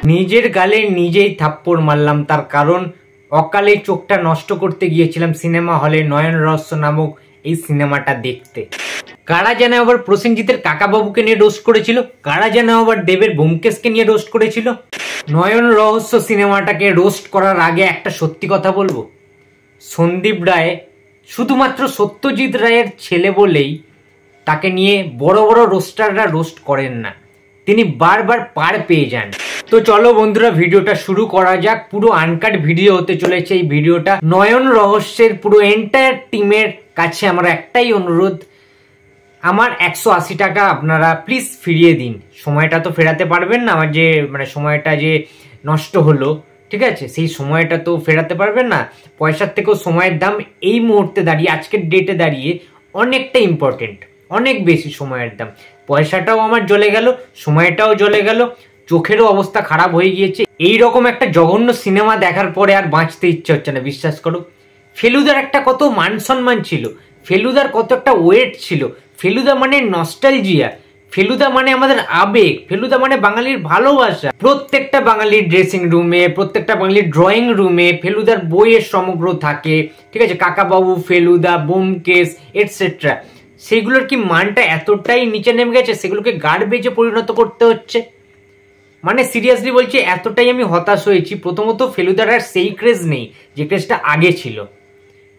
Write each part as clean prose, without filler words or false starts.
নিজের গালে নিজেই থাপ্পড় মারলাম, তার কারণ অকালে চোখটা নষ্ট করতে গিয়েছিলাম সিনেমা হলে নয়ন রহস্য নামক এই সিনেমাটা দেখতে। কারা যেন আবার প্রসেনজিতের কাকাবাবুকে নিয়ে রোস্ট করেছিল, কারা যেন আবার দেবের ব্যোমকেশকে নিয়ে রোস্ট করেছিল। নয়ন রহস্য সিনেমাটাকে রোস্ট করার আগে একটা সত্যি কথা বলবো, সন্দীপ রায় শুধুমাত্র সত্যজিৎ রায়ের ছেলে বলেই তাকে নিয়ে বড় বড় রোস্টাররা রোস্ট করেন না, তিনি বারবার পার পেয়ে যান। তো চলো বন্ধুরা, ভিডিওটা শুরু করা যাক। পুরো আনকাট ভিডিও হতে চলেছে এই ভিডিওটা। নয়ন রহস্যের পুরো এন্টায়ার টিমের কাছে আমার একটাই অনুরোধ, আমার 180 টাকা আপনারা প্লিজ ফিরিয়ে দিন। সময়টা তো ফেরাতে পারবেন না, আমার যে সময়টা যে নষ্ট হলো, ঠিক আছে, সেই সময়টা তো ফেরাতে পারবেন না। পয়সার থেকেও সময়ের দাম এই মুহূর্তে দাঁড়িয়ে, আজকের ডেটে দাঁড়িয়ে অনেকটা ইম্পর্টেন্ট, অনেক বেশি সময়ের দাম। পয়সাটাও আমার জ্বলে গেল, সময়টাও জ্বলে গেল, চোখেরও অবস্থা খারাপ হয়ে গিয়েছে। এই রকম একটা জঘন্য সিনেমা দেখার পরে আর বাঁচতে ইচ্ছে হচ্ছে না, বিশ্বাস করো। ফেলুদার একটা কত মান সম্মান ছিল, ফেলুদার কত একটা ওয়েট ছিল, ফেলুদা মানে নস্টালজিয়া, ফেলুদা মানে আমাদের আবেগ, ফেলুদা মানে বাঙালির ভালোবাসা। প্রত্যেকটা বাঙালির ড্রেসিং রুমে, প্রত্যেকটা বাঙালির ড্রয়িং রুমে ফেলুদার বইয়ের সমগ্র থাকে, ঠিক আছে, কাকাবাবু, ফেলুদা, ব্যোমকেশ এটসেট্রা। সেগুলোর কি মানটা এতটাই নিচে নেমে গেছে, সেগুলোকে গার্বেজে পরিণত করতে হচ্ছে। মানে সিরিয়াসলি বলছি, এতটাই আমি হতাশ হয়েছি। প্রথমত ফেলুদার আর সেই ক্রেজ নেই যে ক্রেজটা আগে ছিল,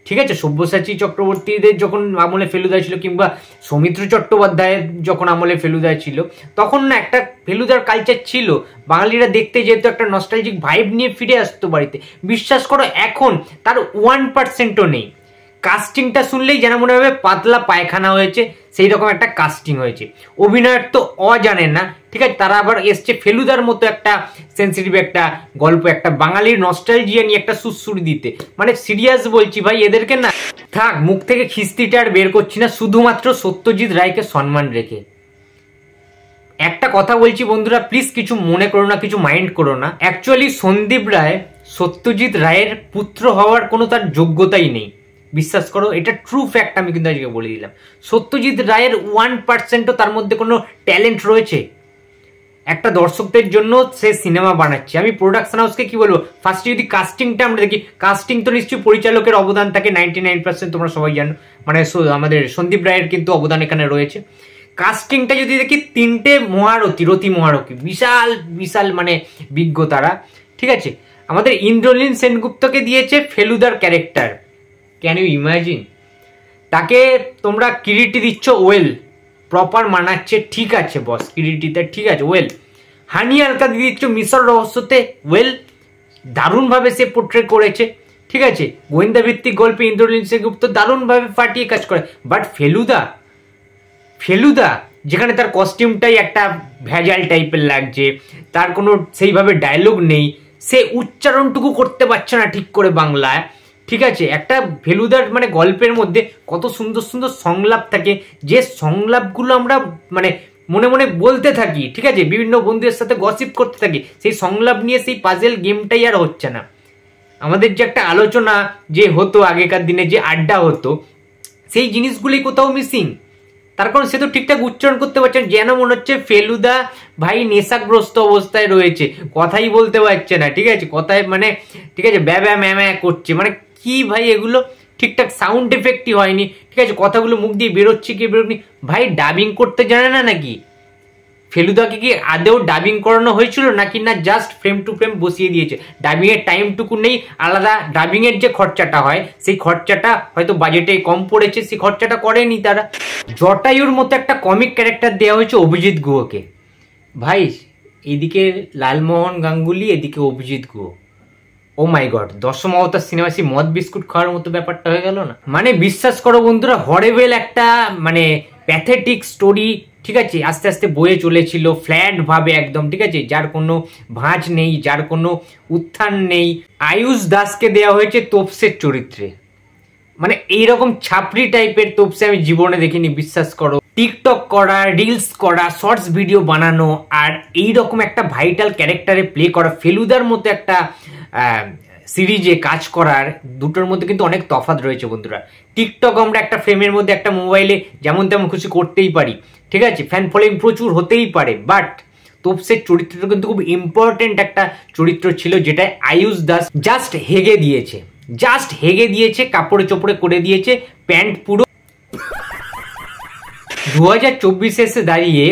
ঠিক আছে। সব্যসাচী চক্রবর্তীদের যখন আমলে ফেলুদা ছিল, কিংবা সৌমিত্র চট্টোপাধ্যায়ের যখন আমলে ফেলুদা ছিল, তখন না একটা ফেলুদার কালচার ছিল, বাঙালিরা দেখতে যেহেতু একটা নস্টালজিক ভাইব নিয়ে ফিরে আসতো বাড়িতে। বিশ্বাস করো এখন তার 1%ও নেই। কাস্টিংটা শুনলেই যেন মনে হবে পাতলা পায়খানা হয়েছে, সেই রকম একটা কাস্টিং হয়েছে। অভিনয়ের তো জানে না, ঠিক আছে, তারা আবার এসছে ফেলুদার মতো একটা সেন্সিটিভ একটা গল্প, একটা বাঙালির নস্টালজিয়া নিয়ে একটা সুরসুরি দিতে। মানে সিরিয়াস বলছি ভাই, এদেরকে না থাক, মুখ থেকে খিস্তিটা আর বের করছি না, শুধুমাত্র সত্যজিৎ রায়কে সম্মান রেখে। একটা কথা বলছি বন্ধুরা, প্লিজ কিছু মনে করো না, কিছু মাইন্ড করো না। অ্যাকচুয়ালি সন্দীপ রায় সত্যজিৎ রায়ের পুত্র হওয়ার কোনো তার যোগ্যতাই নেই, বিশ্বাস করো, এটা ট্রু ফ্যাক্ট। আমি কিন্তু আজকে বলে দিলাম, সত্যজিৎ রায়ের 1%ও তার মধ্যে কোনো ট্যালেন্ট রয়েছে। একটা দর্শকদের জন্য সে সিনেমা বানাচ্ছে। আমি প্রোডাকশন হাউসকে কি বলবো, ফার্স্টে যদি কাস্টিংটা আমরা দেখি, কাস্টিং তো নিশ্চয়ই পরিচালকের অবদান থাকে 99%, তোমরা সবাই জানো। মানে আমাদের সন্দীপ রায়ের কিন্তু অবদান এখানে রয়েছে। কাস্টিংটা যদি দেখি, 3টে মহারথী, রথী মহারথী, বিশাল বিশাল মানে বিজ্ঞ তারা, ঠিক আছে। আমাদের ইন্দ্রনীল সেনগুপ্তকে দিয়েছে ফেলুদার ক্যারেক্টার, ক্যান ইউ ইমাজিন? তাকে তোমরা কিরিটি দিচ্ছ, ওয়েল, প্রপার মানাচ্ছে, ঠিক আছে বস, কিরিটিতে ঠিক আছে, ওয়েল। হানি আলকা দিয়ে দিচ্ছ মিশর রহস্যতে, ওয়েল, দারুণভাবে সে পোর্ট্রে করেছে, ঠিক আছে। গোয়েন্দা ভিত্তিক গল্পে ইন্দ্রনীল সেনগুপ্ত দারুণভাবে ফাটিয়ে কাজ করে। বাট ফেলুদা যেখানে তার কস্টিউমটাই একটা ভেজাল টাইপের লাগছে, তার কোনো সেইভাবে ডায়লগ নেই, সে উচ্চারণটুকু করতে পারছে না ঠিক করে বাংলায়, ঠিক আছে। একটা ফেলুদার মানে গল্পের মধ্যে কত সুন্দর সুন্দর সংলাপ থাকে, যে সংলাপগুলো আমরা মানে মনে মনে বলতে থাকি, ঠিক আছে, বিভিন্ন বন্ধুদের সাথে গসিপ করতে থাকি, সেই সংলাপ নিয়ে সেই পাজেল গেমটাই আর হচ্ছে না। আমাদের যে একটা আলোচনা যে হতো আগেকার দিনে, যে আড্ডা হতো, সেই জিনিসগুলি কোথাও মিসিং। তার কারণ সে তো ঠিকঠাক উচ্চারণ করতে পারছে না, যেন মনে হচ্ছে ফেলুদা ভাই নেশাগ্রস্ত অবস্থায় রয়েছে, কথাই বলতে পারছে না, ঠিক আছে, কথায় মানে ঠিক আছে ব্যাব্যা ম্যাম্যা করছে। মানে কি ভাই এগুলো, ঠিকঠাক সাউন্ড এফেক্টই হয়নি, ঠিক আছে, কথাগুলো মুখ দিয়ে বেরোচ্ছে কি বেরোনি। ভাই ডাবিং করতে জানে না নাকি? ফেলুদাকে কি আদেও ডাবিং করানো হয়েছিল নাকি না জাস্ট ফ্রেম টু ফ্রেম বসিয়ে দিয়েছে? ডাবিং এর টাইমটুকু নেই, আলাদা ডাবিং এর যে খরচাটা হয় সেই খরচাটা হয়তো বাজেটে কম পড়েছে, সেই খরচাটা করেনি তারা। জটায়ুর মতো একটা কমিক ক্যারেক্টার দেওয়া হয়েছে অভিজিৎ গুহকে। ভাই এদিকে লালমোহন গাঙ্গুলি, এদিকে অভিজিৎ গুহ, ও মাই গড, দশম অবতার সিনেমা সেই মদ বিস্কুট খাওয়ার মতো ব্যাপারটা হয়ে গেল না? মানে বিশ্বাস করো বন্ধুরা, হরেবেল একটা মানে প্যাথেটিক স্টোরি, ঠিক আছে, আস্তে আস্তে বয়ে চলেছিল ফ্ল্যাট ভাবে একদম, ঠিক আছে, যার কোনো ভাঁজ নেই, যার কোনো উত্থান নেই। আয়ুষ দাসকে দেওয়া হয়েছে তোপসের চরিত্রে। মানে এইরকম ছাপড়ি টাইপের তোপসে আমি জীবনে দেখিনি, বিশ্বাস করো। টিকটক করা, রিলস করা, শর্টস ভিডিও বানানো, আর এইরকম একটা ভাইটাল ক্যারেক্টারে প্লে করা, ফেলুদার মতো একটা সিরিজে কাজ করার, দুটোর মধ্যে কিন্তু অনেক তফাৎ রয়েছে বন্ধুরা। টিকটক আমরা একটা ফ্রেমের মধ্যে একটা মোবাইলে যেমন তেমন খুশি করতেই পারি, ঠিক আছে, ফ্যান ফলোইং প্রচুর হতেই পারে, বাট তোপসের চরিত্রটা কিন্তু খুব ইম্পর্টেন্ট একটা চরিত্র ছিল, যেটা আয়ুষ দাস জাস্ট হেগে দিয়েছে, কাপড়ে চোপড়ে করে দিয়েছে, প্যান্ট পুরো। 2024 এসে দাঁড়িয়ে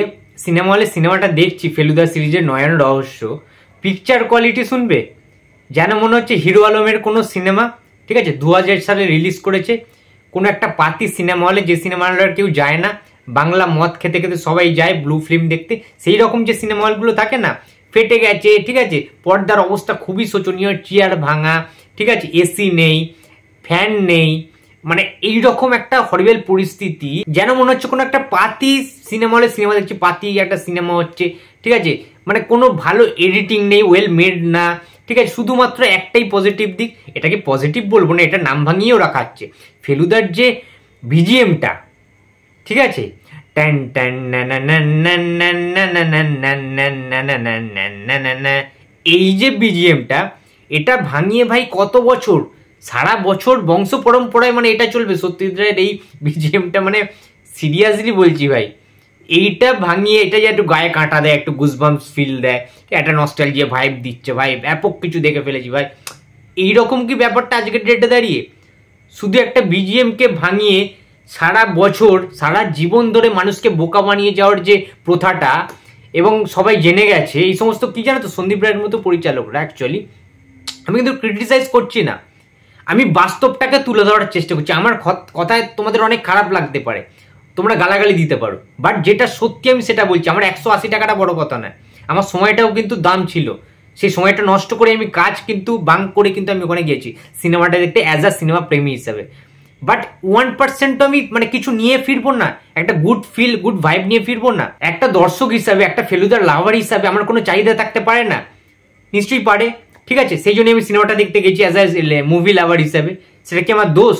সিনেমা হলে সিনেমাটা দেখছি, ফেলুদা সিরিজের নয়ন রহস্য, পিকচার কোয়ালিটি শুনবে যেন মনে হচ্ছে হিরো আলমের কোনো সিনেমা, ঠিক আছে, 2000 সালে রিলিজ করেছে কোনো একটা পাতি সিনেমা হলে, যে সিনেমা হলে কেউ যায় না, বাংলা মদ খেতে খেতে সবাই যায় ব্লু ফিল্ম দেখতে, সেই রকম যে সিনেমা হলগুলো থাকে না, ফেটে গেছে, ঠিক আছে, পর্দার অবস্থা খুবই শোচনীয়, চেয়ার ভাঙা, ঠিক আছে, এসি নেই, ফ্যান নেই, মানে এইরকম একটা হরিবেল পরিস্থিতি, যেন মনে হচ্ছে কোনো একটা পাতি সিনেমা হলে সিনেমা দেখছি, পাতি একটা সিনেমা হচ্ছে, ঠিক আছে, মানে কোনো ভালো এডিটিং নেই, ওয়েল মেড না, ঠিক আছে, শুধুমাত্র একটাই পজিটিভ দিক, এটাকে পজিটিভ বলবো না, এটা নাম ভাঙিয়েও রাখা হচ্ছে, ফেলুদার যে বিজিএমটা, ঠিক আছে, এই যে বিজিএমটা, এটা ভাঙিয়ে ভাই কত বছর, সারা বছর বংশ পরম্পরায় মানে এটা চলবে সত্যজিৎ রায়ের এই বিজিএমটা, মানে সিরিয়াসলি বলছি ভাই, এইটা ভাঙিয়ে এটা যে একটু গায়ে কাঁটা দেয়, একটু গুজবাম্পস ফিল দেয়, একটা নস্টালজিয়া ভাইব দিচ্ছে ভাই, ব্যাপক কিছু দেখে ফেলেছি ভাই, এইরকম কি ব্যাপারটা আজকের ডেটে দাঁড়িয়ে, শুধু একটা বিজিএমকে ভাঙিয়ে সারা বছর সারা জীবন ধরে মানুষকে বোকা বানিয়ে যাওয়ার যে প্রথাটা, এবং সবাই জেনে গেছে এই সমস্ত, কি জানো তো, সন্দীপ রায়ের মতো পরিচালকরা, অ্যাকচুয়ালি আমি কিন্তু ক্রিটিসাইজ করছি না, আমি বাস্তবটাকে তুলে ধরার চেষ্টা করছি, আমার কথায় তোমাদের অনেক খারাপ লাগতে পারে, তোমরা গালাগালি দিতে পারো, বাট যেটা সত্যি আমি সেটা বলছি, আমার 180 টাকাটা বড় কথা নয়, আমার সময়টাও কিন্তু দাম ছিল, সেই সময়টা নষ্ট করে আমি কাজ কিন্তু বাঙ্ক করে কিন্তু আমি ওখানে গিয়েছি সিনেমাটা দেখতে অ্যাজ আ সিনেমা প্রেমী হিসাবে, বাট 1% তো আমি মানে কিছু নিয়ে ফিরবো না, একটা গুড ফিল গুড ভাইব নিয়ে ফিরবো না, একটা দর্শক হিসাবে, একটা ফেলুদার লাভার হিসাবে আমার কোনো চাহিদা থাকতে পারে না? নিশ্চয়ই পারে, ঠিক আছে, সেই জন্য আমি সিনেমাটা দেখতে গেছি অ্যাজ আ মুভি লাভার হিসাবে, সেটা কি আমার দোষ?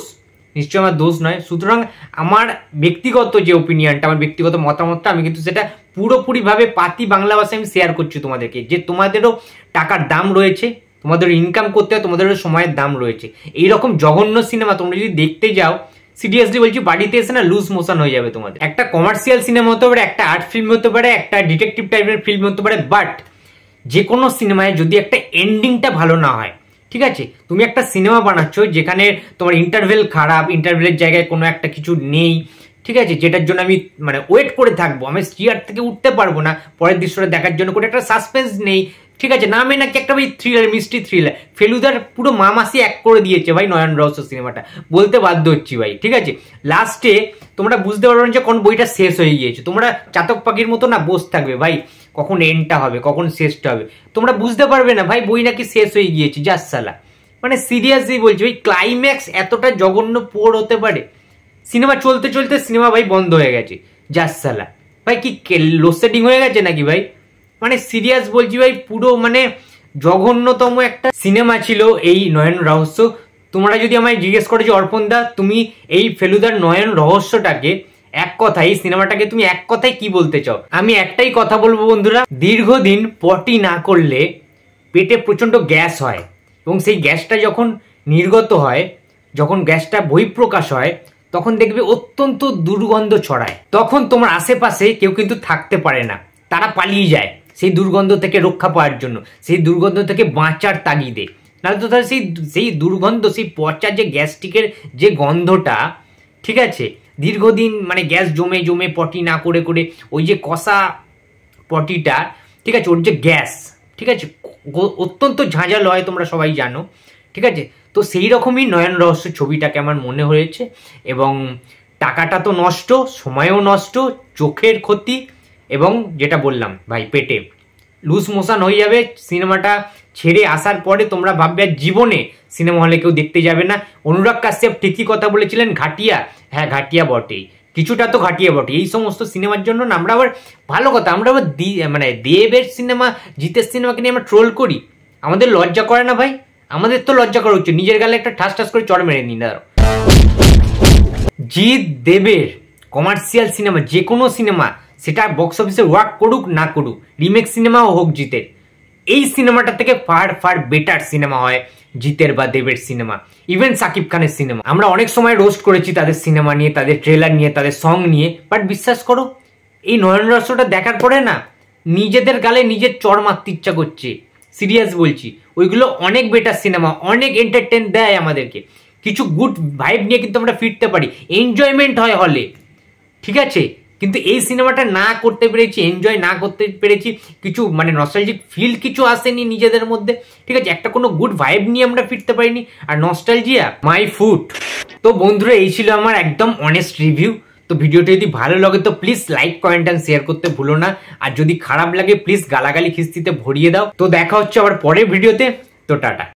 নিশ্চয়ই আমার দোষ নয়। সুতরাং আমার ব্যক্তিগত যে ওপিনিয়নটা, আমার ব্যক্তিগত মতামতটা, আমি কিন্তু সেটা পুরোপুরিভাবে পাতি বাংলা ভাষায় আমি শেয়ার করছি তোমাদেরকে, যে তোমাদেরও টাকার দাম রয়েছে, তোমাদের ইনকাম করতে হয়, তোমাদেরও সময়ের দাম রয়েছে। এইরকম জঘন্য সিনেমা তোমরা যদি দেখতে যাও, সিরিয়াসলি বলছি, বাড়িতে এসে না লুজ মোশন হয়ে যাবে তোমাদের। একটা কমার্শিয়াল সিনেমা হতে পারে, একটা আর্ট ফিল্ম হতে পারে, একটা ডিটেকটিভ টাইপের ফিল্ম হতে পারে, বাট যে কোনো সিনেমায় যদি একটা এন্ডিংটা ভালো না হয়, ঠিক আছে, তুমি একটা সিনেমা বানাচ্ছ যেখানে তোমার ইন্টারভেল খারাপ, ইন্টারভেলের জায়গায় কোনো একটা কিছু নেই, ঠিক আছে, যেটার জন্য আমি মানে ওয়েট করে থাকবো, আমি চেয়ার থেকে উঠতে পারবো না পরের দৃশ্যটা দেখার জন্য, কোনো একটা সাসপেন্স নেই, ঠিক আছে, নামে নাকি একটা ভাই থ্রিলার, মিস্ট্রি থ্রিলার, ফেলুদার পুরো মামাসি এক করে দিয়েছে ভাই নয়ন রহস্য সিনেমাটা, বলতে বাধ্য হচ্ছি ভাই, ঠিক আছে। লাস্টে তোমরা বুঝতে পারবে না যে কোন বইটা শেষ হয়ে গিয়েছে, তোমরা চাতক পাখির মতো না বসে থাকবে ভাই, কখন এন্ডটা হবে, কখন শেষটা হবে, তোমরা বুঝতে পারবে না ভাই, বই নাকি শেষ হয়ে গিয়েছে, জাস সালা, মানে সিরিয়াসলি বলছি ভাই, ক্লাইম্যাক্স এতটা জঘন্য পোর হতে পারে, সিনেমা চলতে চলতে সিনেমা ভাই বন্ধ হয়ে গেছে, জাস সালা ভাই, কি লোডশেডিং হয়ে গেছে নাকি ভাই, মানে সিরিয়াস বলছি ভাই, পুরো মানে জঘন্যতম একটা সিনেমা ছিল এই নয়ন রহস্য। তোমরা যদি আমায় জিজ্ঞেস করো যে অর্পণ দা, তুমি এই ফেলুদার নয়ন রহস্যটাকে এক কথায়, সিনেমাটাকে তুমি এক কথায় কি বলতে চাও, আমি একটাই কথা বলবো বন্ধুরা, দীর্ঘদিন পটি না করলে পেটে প্রচন্ড গ্যাস হয়, এবং সেই গ্যাসটা যখন নির্গত হয়, যখন গ্যাসটা বহিঃপ্রকাশ হয়, তখন দেখবে অত্যন্ত দুর্গন্ধ ছড়ায়, তখন তোমার আশেপাশে কেউ কিন্তু থাকতে পারে না, তারা পালিয়ে যায় সেই দুর্গন্ধ থেকে রক্ষা পাওয়ার জন্য, সেই দুর্গন্ধ থেকে বাঁচার তাগিদে, নাহলে তো তাহলে সেই দুর্গন্ধ, সেই পচা যে গ্যাস্ট্রিকের যে গন্ধটা, ঠিক আছে, দীর্ঘদিন মানে গ্যাস জমে জমে পটি না করে করে ওই যে কষা পটিটা, ঠিক আছে, ওর যে গ্যাস, ঠিক আছে, অত্যন্ত ঝাঁঝালো হয়, তোমরা সবাই জানো, ঠিক আছে, তো সেই রকমই নয়ন রহস্য ছবিটাকে আমার মনে হয়েছে, এবং টাকাটা তো নষ্ট, সময়ও নষ্ট, চোখের ক্ষতি, এবং যেটা বললাম ভাই, পেটে লুজ মোশন হয়ে যাবে, সিনেমাটা ছেড়ে আসার পরে তোমরা ভাববে আর জীবনে সিনেমা হলে কেউ দেখতে যাবে না। অনুরাগ কাশ্যপ ঠিকই কথা বলেছিলেন, ঘাটিয়া, হ্যাঁ ঘাটিয়া বটেই, কিছুটা তো ঘাটিয়া বটে এই সমস্ত সিনেমার জন্য না, আমরা আবার ভালো কথা, আমরা আবার মানে দেবের সিনেমা, জিতের সিনেমাকে নিয়ে আমরা ট্রোল করি, আমাদের লজ্জা করে না ভাই? আমাদের তো লজ্জা করা উচিত, নিজের গালে একটা ঠাস ঠাস করে চড় মেরে নিন। জিৎ দেবের কমার্শিয়াল সিনেমা, যে কোনো সিনেমা, সেটা বক্স অফিসে ওয়ার্ক করুক না করুক, রিমেক সিনেমাও হোক জিতের, এই সিনেমাটা থেকে ফার ফার বেটার সিনেমা হয় জিতের বা দেবের সিনেমা, ইভেন সাকিব খানের সিনেমা। আমরা অনেক সময় রোস্ট করেছি তাদের সিনেমা নিয়ে, তাদের ট্রেলার নিয়ে, তাদের সং নিয়ে, বাট বিশ্বাস করো, এই নয়ন রহস্যটা দেখার পরে না নিজেদের গালে নিজের চড় মারতে ইচ্ছা করছে, সিরিয়াস বলছি। ওইগুলো অনেক বেটার সিনেমা, অনেক এন্টারটেন দেয় আমাদেরকে, কিছু গুড ভাইব নিয়ে কিন্তু আমরা ফিরতে পারি, এনজয়মেন্ট হয় হলে, ঠিক আছে। কিন্তু এই সিনেমাটা না করতে পেরেছি, এনজয় না করতে পেরেছি, কিছু মানে নস্টালজিক ফিল কিছু আসেনি নিজেদের মধ্যে, ঠিক আছে। একটা কোনো গুড ভাইব নিয়ে আমরা ফিরতে পারিনি, আর নস্টালজিয়া মাই ফুট। তো বন্ধুরা, এই ছিল আমার একদম অনেস্ট রিভিউ। তো ভিডিওটা যদি ভালো লাগে তো please like, comment and share করতে ভুলো না। আর যদি খারাপ লাগে প্লিজ গালাগালি খিস্তিতে ভরিয়ে দাও। তো দেখা হচ্ছে আবার পরের ভিডিওতে। তো টাটা।